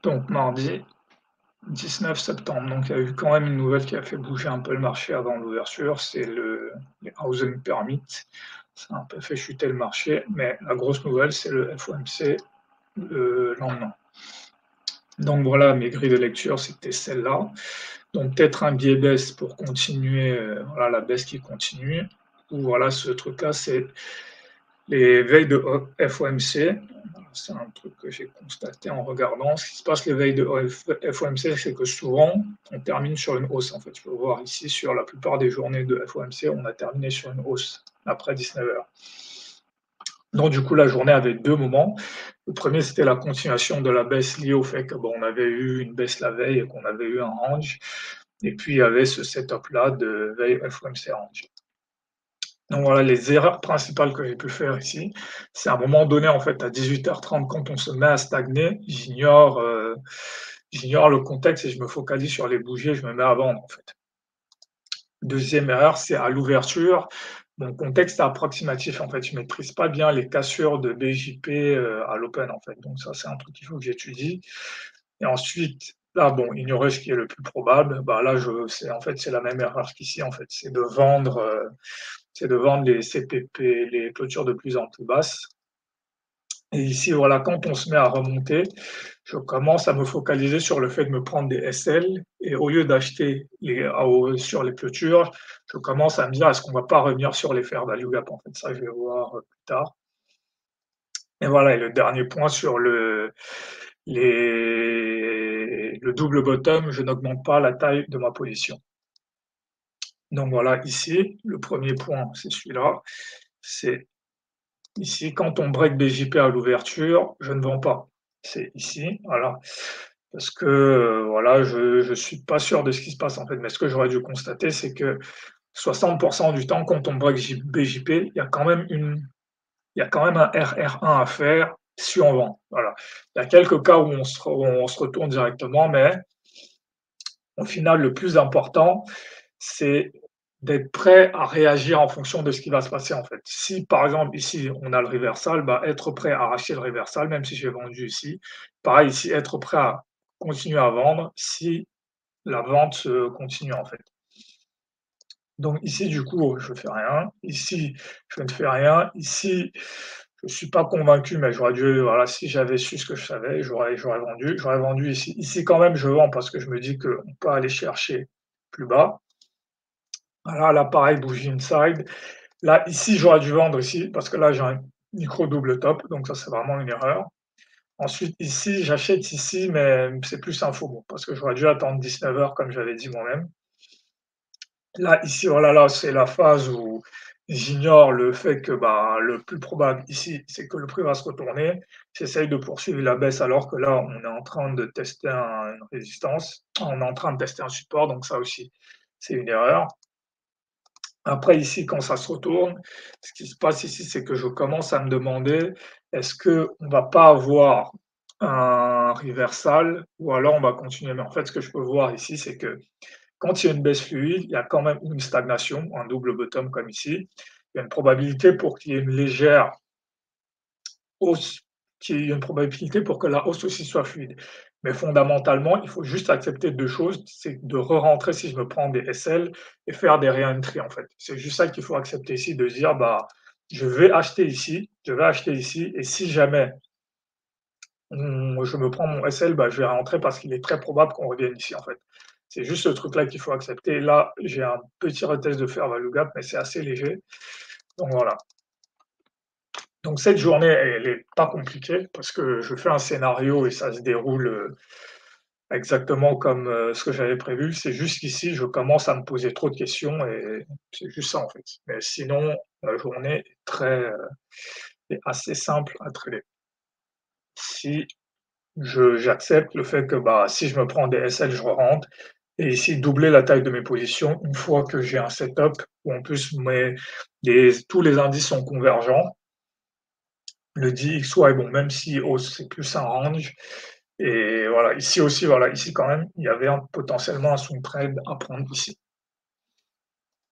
Donc mardi 19 septembre, donc il y a eu quand même une nouvelle qui a fait bouger un peu le marché avant l'ouverture, c'est les Housing Permit. Ça a un peu fait chuter le marché, mais la grosse nouvelle, c'est le FOMC le lendemain. Donc voilà, mes grilles de lecture, c'était celle-là. Donc peut-être un biais baisse pour continuer, voilà, la baisse qui continue. Ou voilà, ce truc-là, c'est les veilles de FOMC. C'est un truc que j'ai constaté en regardant. Ce qui se passe les veilles de FOMC, c'est que souvent, on termine sur une hausse. En fait, tu peux voir ici, sur la plupart des journées de FOMC, on a terminé sur une hausse après 19 heures. Donc du coup, la journée avait deux moments. Le premier, c'était la continuation de la baisse liée au fait que bon, on avait eu une baisse la veille et qu'on avait eu un range. Et puis, il y avait ce setup-là de veille FOMC range. Donc voilà, les erreurs principales que j'ai pu faire ici, c'est à un moment donné, en fait, à 18h30, quand on se met à stagner, j'ignore le contexte et je me focalise sur les bougies et je me mets à vendre, en fait. Deuxième erreur, c'est à l'ouverture, mon contexte est approximatif, en fait. Je maîtrise pas bien les cassures de BJP à l'open, en fait. Donc ça, c'est un truc qu'il faut que j'étudie. Et ensuite, là, bon, ignorer ce qui est le plus probable, bah là, en fait, c'est la même erreur qu'ici, en fait. C'est de vendre les CPP, les clôtures de plus en plus basses. Et ici, voilà, quand on se met à remonter, je commence à me focaliser sur le fait de me prendre des SL et au lieu d'acheter sur les clôtures, je commence à me dire: «Est-ce qu'on va pas revenir sur les fair value gap?» En fait, ça, je vais voir, plus tard. Et voilà, et le dernier point sur le double bottom, je n'augmente pas la taille de ma position. Donc voilà, ici, le premier point, c'est celui-là, c'est ici, quand on break BJP à l'ouverture, je ne vends pas. C'est ici, voilà. Parce que, voilà, je suis pas sûr de ce qui se passe, en fait. Mais ce que j'aurais dû constater, c'est que 60 du temps, quand on break BJP, il y a quand même un RR1 à faire si on vend, voilà. Il y a quelques cas où on se retourne directement, mais au final, le plus important, c'est d'être prêt à réagir en fonction de ce qui va se passer, en fait. Si, par exemple, ici, on a le reversal, bah, être prêt à arracher le reversal, même si j'ai vendu ici. Pareil ici, être prêt à continuer à vendre si la vente continue, en fait. Donc ici, du coup, je fais rien. Ici, je ne fais rien. Ici, je suis pas convaincu, mais j'aurais dû, voilà, si j'avais su ce que je savais, j'aurais vendu. J'aurais vendu ici. Ici, quand même, je vends parce que je me dis qu'on peut aller chercher plus bas. Voilà, là, pareil, bougie inside. Là, ici, j'aurais dû vendre ici parce que là, j'ai un micro double top, donc ça, c'est vraiment une erreur. Ensuite, ici, j'achète ici, mais c'est plus un faux mot parce que j'aurais dû attendre 19 heures comme j'avais dit moi-même. Là, ici, voilà, là, c'est la phase où j'ignore le fait que, bah, le plus probable ici, c'est que le prix va se retourner. J'essaye de poursuivre la baisse alors que là, on est en train de tester une résistance. On est en train de tester un support, donc ça aussi, c'est une erreur. Après ici, quand ça se retourne, ce qui se passe ici, c'est que je commence à me demander, est-ce qu'on ne va pas avoir un reversal ou alors on va continuer? Mais en fait, ce que je peux voir ici, c'est que quand il y a une baisse fluide, il y a quand même une stagnation, un double bottom comme ici. Il y a une probabilité pour qu'il y ait une légère hausse, qu'il y ait une probabilité pour que la hausse aussi soit fluide. Mais fondamentalement, il faut juste accepter deux choses, c'est de re-rentrer si je me prends des SL et faire des re-entry en fait. C'est juste ça qu'il faut accepter ici, de se dire bah je vais acheter ici, je vais acheter ici, et si jamais je me prends mon SL, bah, je vais rentrer parce qu'il est très probable qu'on revienne ici en fait. C'est juste ce truc-là qu'il faut accepter. Là, j'ai un petit retest de fair value gap, mais c'est assez léger. Donc voilà. Donc cette journée, elle est pas compliquée parce que je fais un scénario et ça se déroule exactement comme ce que j'avais prévu. C'est juste qu'ici, je commence à me poser trop de questions et c'est juste ça en fait. Mais sinon, la journée est est assez simple à trader. Si j'accepte le fait que bah, si je me prends des SL, je rentre. Et ici, doubler la taille de mes positions une fois que j'ai un setup où en plus tous les indices sont convergents. Le DXY est bon, même si hausse, c'est plus un range. Et voilà, ici aussi, voilà, ici quand même, il y avait potentiellement un swing trade à prendre ici.